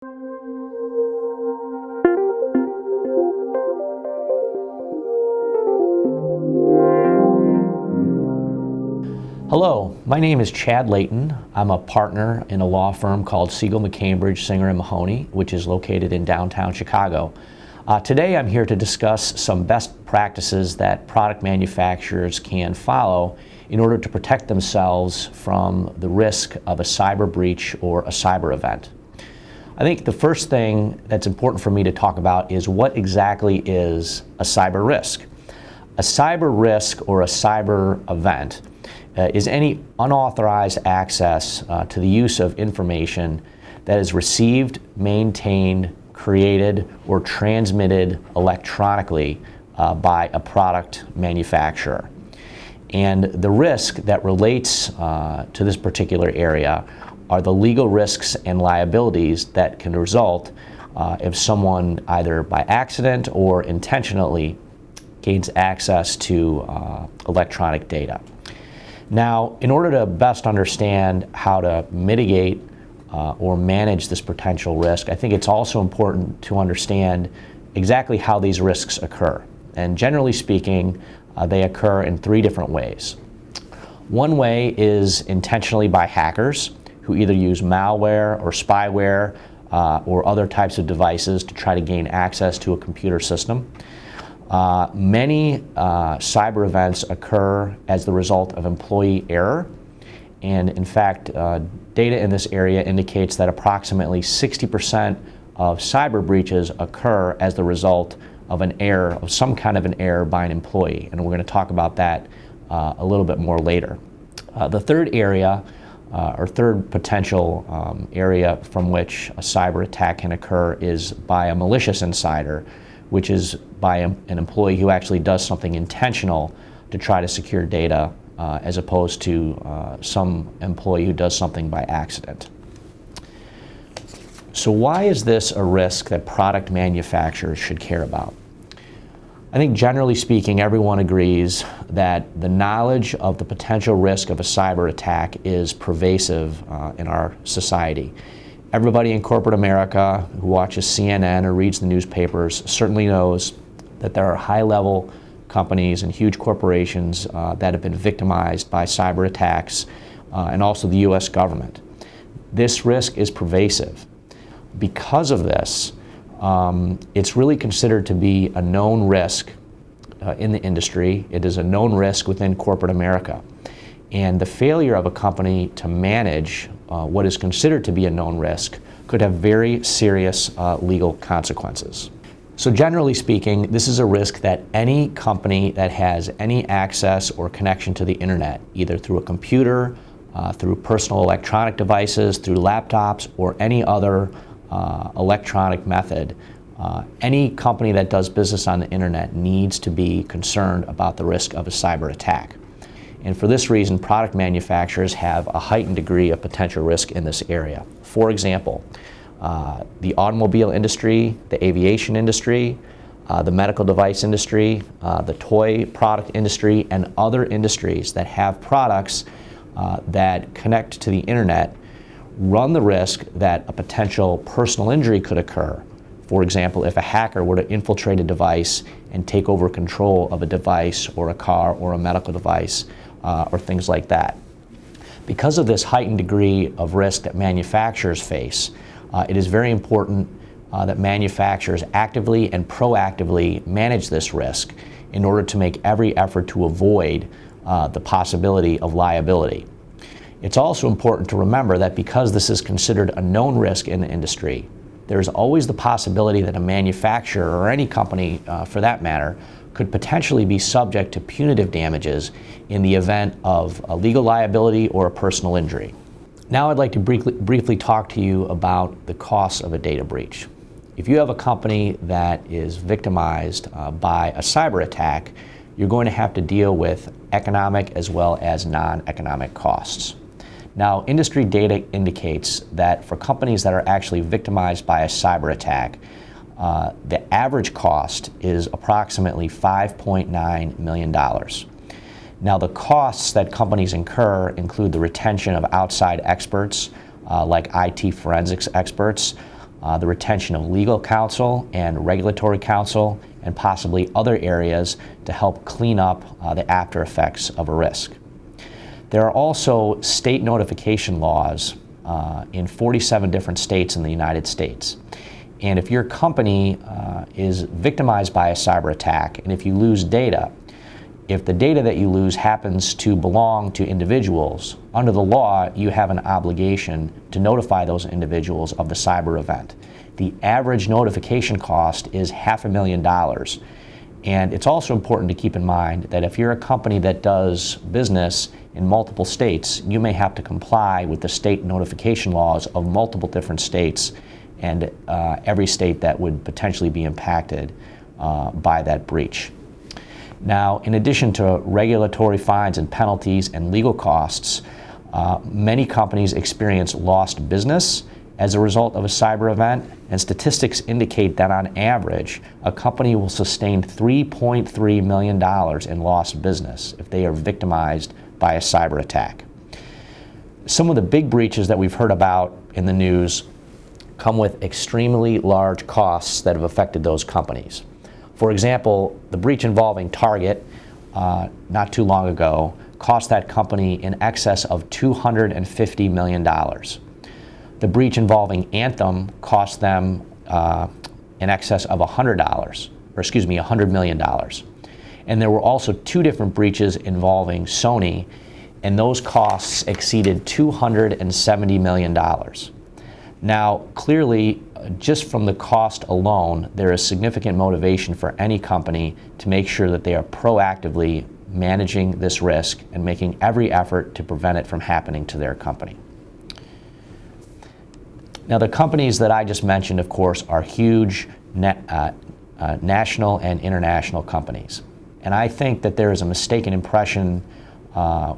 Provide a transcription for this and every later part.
Hello, my name is Chad Layton. I'm a partner in a law firm called Siegel McCambridge, Singer & Mahoney, which is located in downtown Chicago. Today I'm here to discuss some best practices that product manufacturers can follow in order to protect themselves from the risk of a cyber breach or a cyber event. I think the first thing that's important for me to talk about is what exactly is a cyber risk. A cyber risk or a cyber event is any unauthorized access to the use of information that is received, maintained, created, or transmitted electronically by a product manufacturer. And the risk that relates to this particular area are the legal risks and liabilities that can result if someone either by accident or intentionally gains access to electronic data. Now, in order to best understand how to mitigate or manage this potential risk, I think it's also important to understand exactly how these risks occur. And generally speaking, they occur in three different ways. One way is intentionally by hackers who either use malware or spyware or other types of devices to try to gain access to a computer system. Many cyber events occur as the result of employee error, and in fact, data in this area indicates that approximately 60% of cyber breaches occur as the result of an error, of some kind of an error by an employee, and we're going to talk about that a little bit more later. The third area, or third potential area from which a cyber attack can occur is by a malicious insider, which is by an employee who actually does something intentional to try to secure data as opposed to some employee who does something by accident. So why is this a risk that product manufacturers should care about? I think generally speaking, everyone agrees that the knowledge of the potential risk of a cyber attack is pervasive in our society. Everybody in corporate America who watches CNN or reads the newspapers certainly knows that there are high-level companies and huge corporations that have been victimized by cyber attacks, and also the U.S. government. This risk is pervasive. Because of this, it's really considered to be a known risk in the industry. It is a known risk within corporate America. And the failure of a company to manage what is considered to be a known risk could have very serious legal consequences. So generally speaking, this is a risk that any company that has any access or connection to the internet, either through a computer, through personal electronic devices, through laptops, or any other electronic method, any company that does business on the internet needs to be concerned about the risk of a cyber attack. And for this reason, product manufacturers have a heightened degree of potential risk in this area. For example, the automobile industry, the aviation industry, the medical device industry, the toy product industry, and other industries that have products that connect to the internet run the risk that a potential personal injury could occur. For example, if a hacker were to infiltrate a device and take over control of a device or a car or a medical device, or things like that. Because of this heightened degree of risk that manufacturers face, it is very important that manufacturers actively and proactively manage this risk in order to make every effort to avoid the possibility of liability. It's also important to remember that because this is considered a known risk in the industry, there's always the possibility that a manufacturer, or any company for that matter, could potentially be subject to punitive damages in the event of a legal liability or a personal injury. Now I'd like to briefly talk to you about the costs of a data breach. If you have a company that is victimized by a cyber attack, you're going to have to deal with economic as well as non-economic costs. Now, industry data indicates that for companies that are actually victimized by a cyber attack, the average cost is approximately $5.9 million. Now, the costs that companies incur include the retention of outside experts, like IT forensics experts, the retention of legal counsel and regulatory counsel, and possibly other areas to help clean up the after effects of a risk. There are also state notification laws in 47 different states in the United States. And if your company is victimized by a cyber attack, and if you lose data, if the data that you lose happens to belong to individuals, under the law, you have an obligation to notify those individuals of the cyber event. The average notification cost is $500,000. And it's also important to keep in mind that if you're a company that does business in multiple states, you may have to comply with the state notification laws of multiple different states and every state that would potentially be impacted by that breach. Now, in addition to regulatory fines and penalties and legal costs, many companies experience lost business as a result of a cyber event, and statistics indicate that on average, a company will sustain $3.3 million in lost business if they are victimized by a cyber attack. Some of the big breaches that we've heard about in the news come with extremely large costs that have affected those companies. For example, the breach involving Target not too long ago cost that company in excess of $250 million. The breach involving Anthem cost them in excess of $100 million. And there were also two different breaches involving Sony, and those costs exceeded $270 million. Now, clearly, just from the cost alone, there is significant motivation for any company to make sure that they are proactively managing this risk and making every effort to prevent it from happening to their company. Now, the companies that I just mentioned, of course, are huge national and international companies. And I think that there is a mistaken impression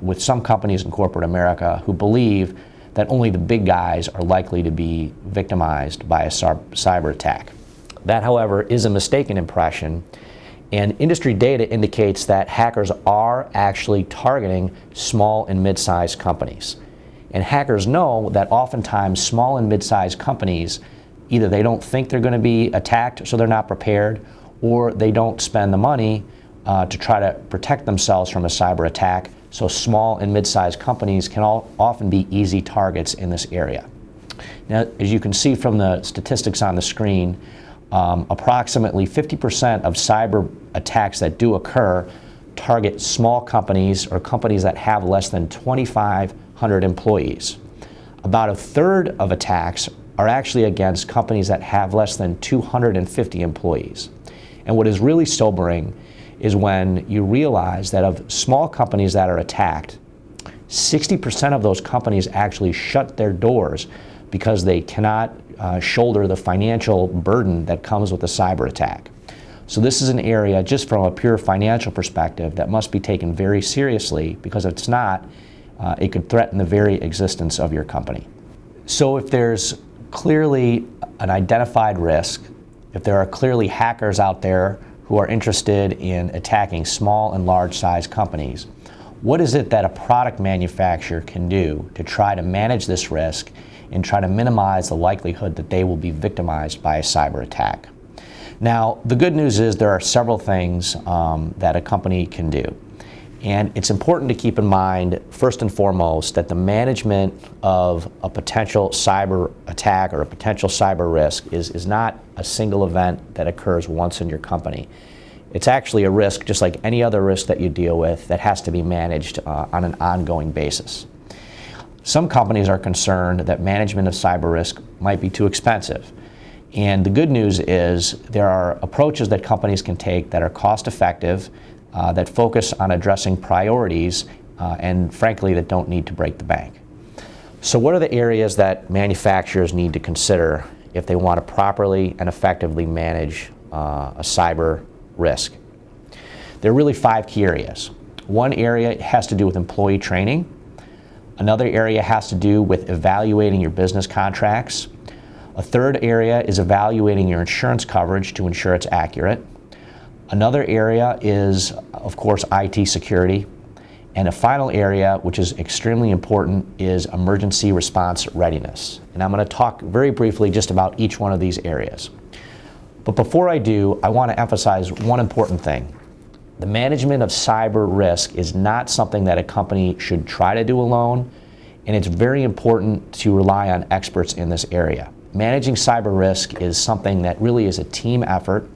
with some companies in corporate America who believe that only the big guys are likely to be victimized by a cyber attack. That, however, is a mistaken impression, and industry data indicates that hackers are actually targeting small and mid-sized companies. And hackers know that oftentimes small and mid-sized companies, either they don't think they're going to be attacked, so they're not prepared, or they don't spend the money to try to protect themselves from a cyber attack. So small and mid-sized companies can often be easy targets in this area. Now, as you can see from the statistics on the screen, approximately 50% of cyber attacks that do occur target small companies or companies that have less than 2,500 employees. About a third of attacks are actually against companies that have less than 250 employees. And what is really sobering is when you realize that of small companies that are attacked, 60% of those companies actually shut their doors because they cannot shoulder the financial burden that comes with a cyber attack. So this is an area, just from a pure financial perspective, that must be taken very seriously, because if it's not, it could threaten the very existence of your company. So if there's clearly an identified risk, if there are clearly hackers out there who are interested in attacking small and large size companies, what is it that a product manufacturer can do to try to manage this risk and try to minimize the likelihood that they will be victimized by a cyber attack? Now, the good news is there are several things that a company can do. And it's important to keep in mind, first and foremost, that the management of a potential cyber attack or a potential cyber risk is not a single event that occurs once in your company. It's actually a risk, just like any other risk that you deal with, that has to be managed on an ongoing basis. Some companies are concerned that management of cyber risk might be too expensive. And the good news is there are approaches that companies can take that are cost effective, that focus on addressing priorities, and frankly, that don't need to break the bank. So what are the areas that manufacturers need to consider if they want to properly and effectively manage a cyber risk? There are really 5 key areas. One area has to do with employee training. Another area has to do with evaluating your business contracts. A third area is evaluating your insurance coverage to ensure it's accurate. Another area is, of course, IT security. And a final area, which is extremely important, is emergency response readiness. And I'm going to talk very briefly just about each one of these areas. But before I do, I want to emphasize one important thing. The management of cyber risk is not something that a company should try to do alone, and it's very important to rely on experts in this area. Managing cyber risk is something that really is a team effort.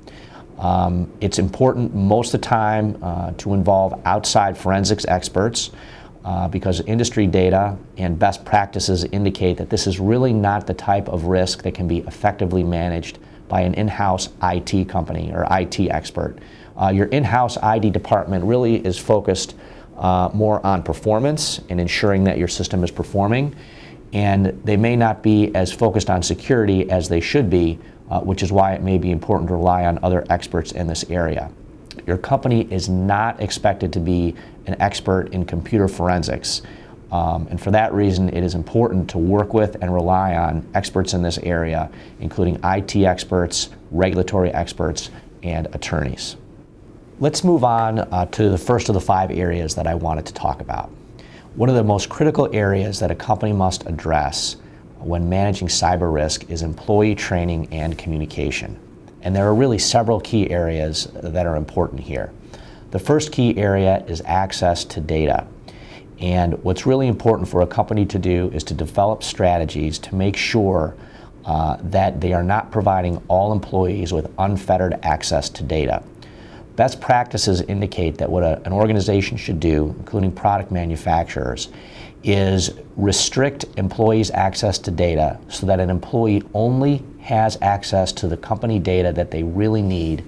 It's important most of the time to involve outside forensics experts because industry data and best practices indicate that this is really not the type of risk that can be effectively managed by an in-house IT company or IT expert. Your in-house IT department really is focused more on performance and ensuring that your system is performing, and they may not be as focused on security as they should be, which is why it may be important to rely on other experts in this area. Your company is not expected to be an expert in computer forensics, and for that reason it is important to work with and rely on experts in this area, including IT experts, regulatory experts, and attorneys. Let's move on to the first of the 5 areas that I wanted to talk about. One of the most critical areas that a company must address when managing cyber risk is employee training and communication. And there are really several key areas that are important here. The first key area is access to data. And what's really important for a company to do is to develop strategies to make sure that they are not providing all employees with unfettered access to data. Best practices indicate that what an organization should do, including product manufacturers, is restrict employees' access to data so that an employee only has access to the company data that they really need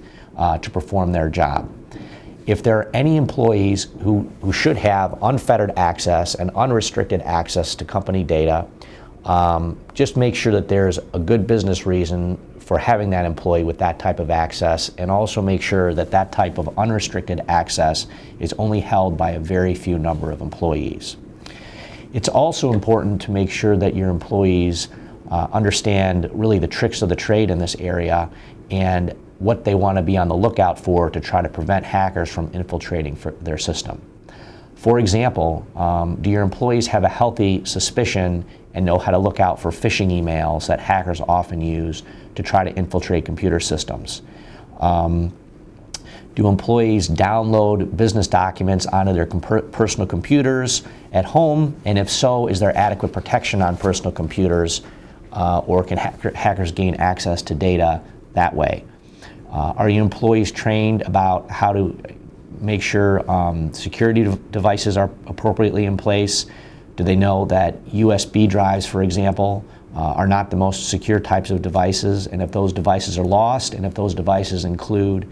to perform their job. If there are any employees who should have unfettered access and unrestricted access to company data, just make sure that there's a good business reason for having that employee with that type of access, and also make sure that that type of unrestricted access is only held by a very few number of employees. It's also important to make sure that your employees understand really the tricks of the trade in this area and what they want to be on the lookout for to try to prevent hackers from infiltrating their system. For example, do your employees have a healthy suspicion and know how to look out for phishing emails that hackers often use to try to infiltrate computer systems? Do employees download business documents onto their personal computers at home? And if so, is there adequate protection on personal computers, or can hackers gain access to data that way? Are your employees trained about how to make sure security devices are appropriately in place? Do they know that USB drives, for example, are not the most secure types of devices? And if those devices are lost, and if those devices include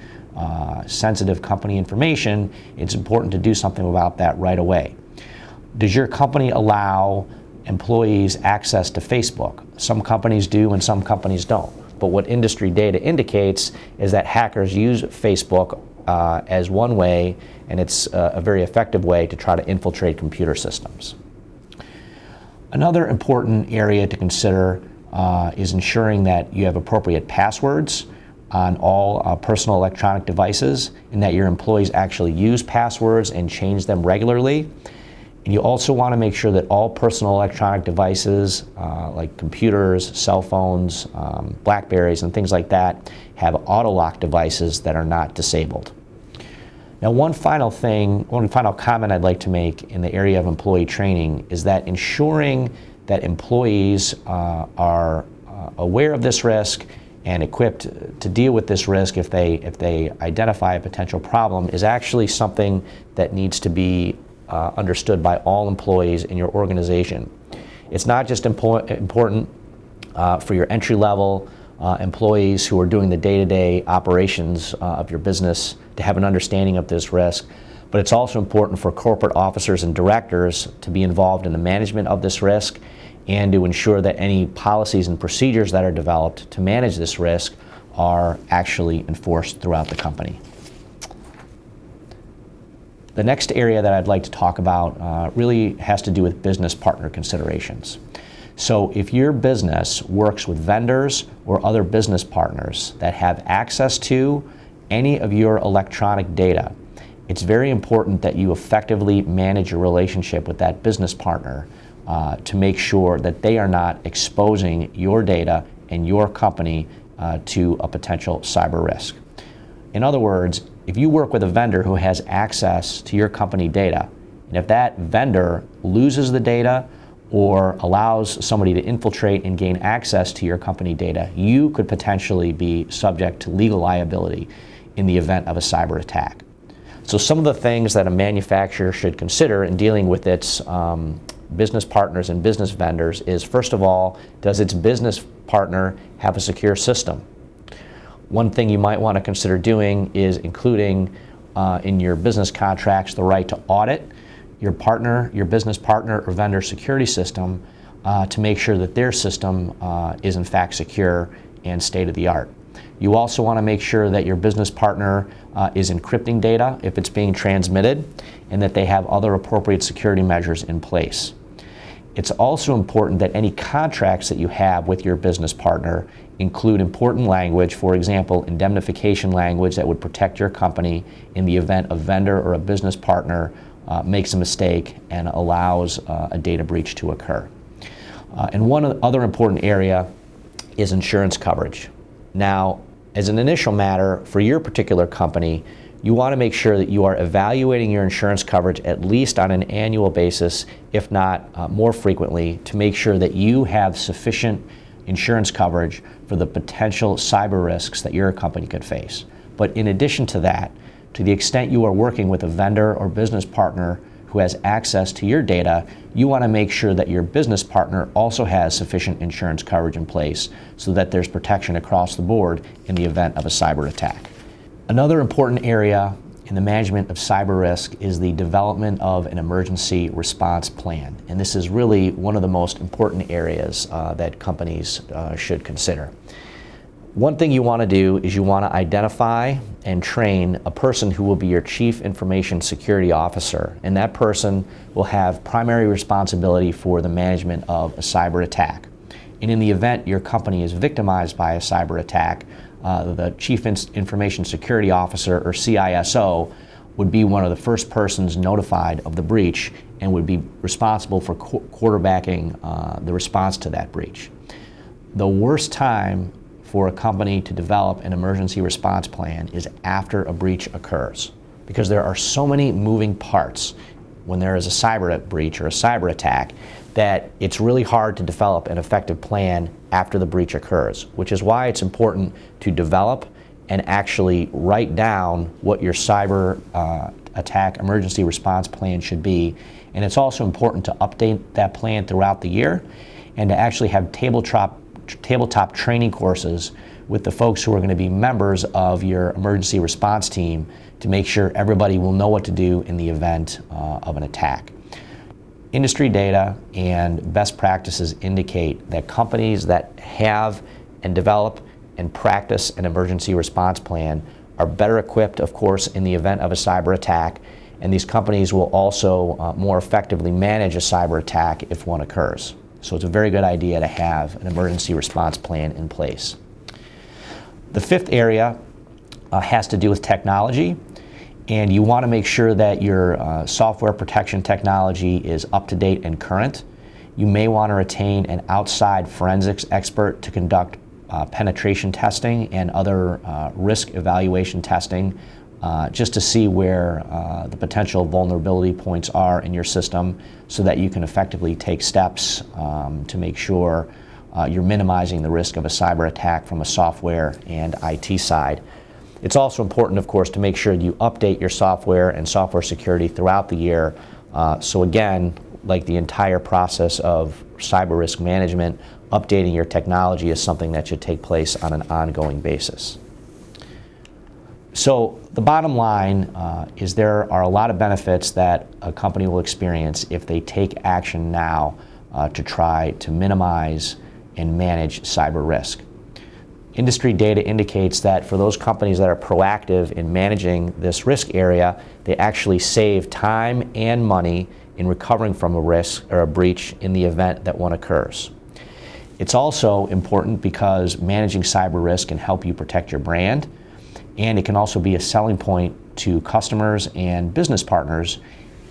sensitive company information, it's important to do something about that right away. Does your company allow employees access to Facebook? Some companies do and some companies don't. But what industry data indicates is that hackers use Facebook as one way, and it's a very effective way to try to infiltrate computer systems. Another important area to consider is ensuring that you have appropriate passwords on all personal electronic devices, and that your employees actually use passwords and change them regularly. And you also want to make sure that all personal electronic devices like computers, cell phones, Blackberries, and things like that have auto-lock devices that are not disabled. Now, one final comment I'd like to make in the area of employee training is that ensuring that employees are aware of this risk and equipped to deal with this risk if they identify a potential problem is actually something that needs to be understood by all employees in your organization. It's not just important for your entry-level employees who are doing the day-to-day operations of your business to have an understanding of this risk, but it's also important for corporate officers and directors to be involved in the management of this risk and to ensure that any policies and procedures that are developed to manage this risk are actually enforced throughout the company. The next area that I'd like to talk about really has to do with business partner considerations. So if your business works with vendors or other business partners that have access to any of your electronic data, it's very important that you effectively manage your relationship with that business partner to make sure that they are not exposing your data and your company to a potential cyber risk. In other words, if you work with a vendor who has access to your company data, and if that vendor loses the data or allows somebody to infiltrate and gain access to your company data, you could potentially be subject to legal liability in the event of a cyber attack. So some of the things that a manufacturer should consider in dealing with its business partners and business vendors is, first of all, does its business partner have a secure system? One thing you might want to consider doing is including in your business contracts the right to audit your partner, your business partner or vendor security system to make sure that their system is in fact secure and state of the art. You also want to make sure that your business partner is encrypting data if it's being transmitted, and that they have other appropriate security measures in place. It's also important that any contracts that you have with your business partner include important language, for example, indemnification language that would protect your company in the event a vendor or a business partner makes a mistake and allows a data breach to occur. And one other important area is insurance coverage. Now, as an initial matter for your particular company, you want to make sure that you are evaluating your insurance coverage at least on an annual basis, if not more frequently, to make sure that you have sufficient insurance coverage for the potential cyber risks that your company could face. But in addition to that, to the extent you are working with a vendor or business partner who has access to your data, you want to make sure that your business partner also has sufficient insurance coverage in place so that there's protection across the board in the event of a cyber attack. Another important area in the management of cyber risk is the development of an emergency response plan. And this is really one of the most important areas that companies should consider. One thing you want to do is you want to identify and train a person who will be your Chief Information Security Officer, and that person will have primary responsibility for the management of a cyber attack. And in the event your company is victimized by a cyber attack, the Chief Information Security Officer, or CISO, would be one of the first persons notified of the breach and would be responsible for quarterbacking the response to that breach. The worst time for a company to develop an emergency response plan is after a breach occurs, because there are so many moving parts when there is a cyber breach or a cyber attack that it's really hard to develop an effective plan after the breach occurs, which is why it's important to develop and actually write down what your cyber attack emergency response plan should be. And it's also important to update that plan throughout the year and to actually have tabletop training courses with the folks who are going to be members of your emergency response team to make sure everybody will know what to do in the event of an attack. Industry data and best practices indicate that companies that have and develop and practice an emergency response plan are better equipped, of course, in the event of a cyber attack, and these companies will also more effectively manage a cyber attack if one occurs. So it's a very good idea to have an emergency response plan in place. The fifth area has to do with technology, and you want to make sure that your software protection technology is up to date and current. You may want to retain an outside forensics expert to conduct penetration testing and other risk evaluation testing just to see where the potential vulnerability points are in your system so that you can effectively take steps to make sure you're minimizing the risk of a cyber attack from a software and IT side. It's also important, of course, to make sure you update your software and software security throughout the year. So again, like the entire process of cyber risk management, updating your technology is something that should take place on an ongoing basis. So the bottom line is there are a lot of benefits that a company will experience if they take action now to try to minimize and manage cyber risk. Industry data indicates that for those companies that are proactive in managing this risk area, they actually save time and money in recovering from a risk or a breach in the event that one occurs. It's also important because managing cyber risk can help you protect your brand, And it can also be a selling point to customers and business partners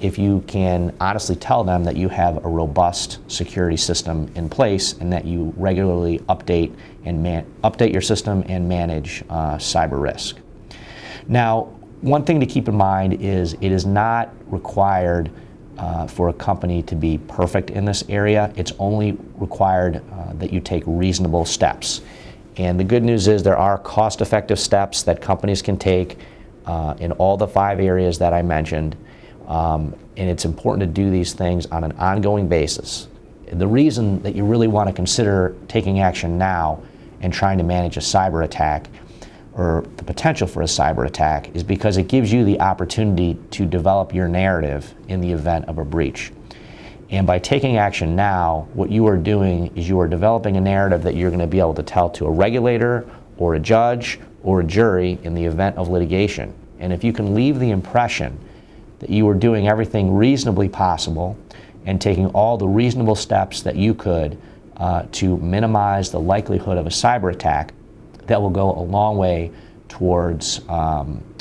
if you can honestly tell them that you have a robust security system in place and that you regularly update your system and manage cyber risk. Now, one thing to keep in mind is it is not required for a company to be perfect in this area. It's only required that you take reasonable steps. And the good news is there are cost-effective steps that companies can take in all the 5 areas that I mentioned. And it's important to do these things on an ongoing basis. The reason that you really want to consider taking action now and trying to manage a cyber attack or the potential for a cyber attack is because it gives you the opportunity to develop your narrative in the event of a breach. And by taking action now, what you are doing is you are developing a narrative that you're going to be able to tell to a regulator or a judge or a jury in the event of litigation. And if you can leave the impression that you are doing everything reasonably possible and taking all the reasonable steps that you could to minimize the likelihood of a cyber attack, that will go a long way towards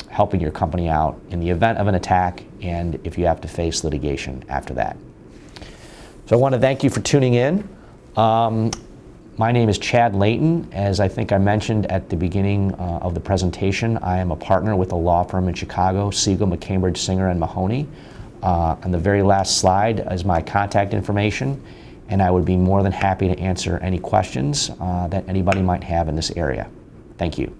helping your company out in the event of an attack and if you have to face litigation after that. So I want to thank you for tuning in. My name is Chad Layton. As I think I mentioned at the beginning of the presentation, I am a partner with a law firm in Chicago, Siegel, McCambridge, Singer, and Mahoney. On the very last slide is my contact information, and I would be more than happy to answer any questions that anybody might have in this area. Thank you.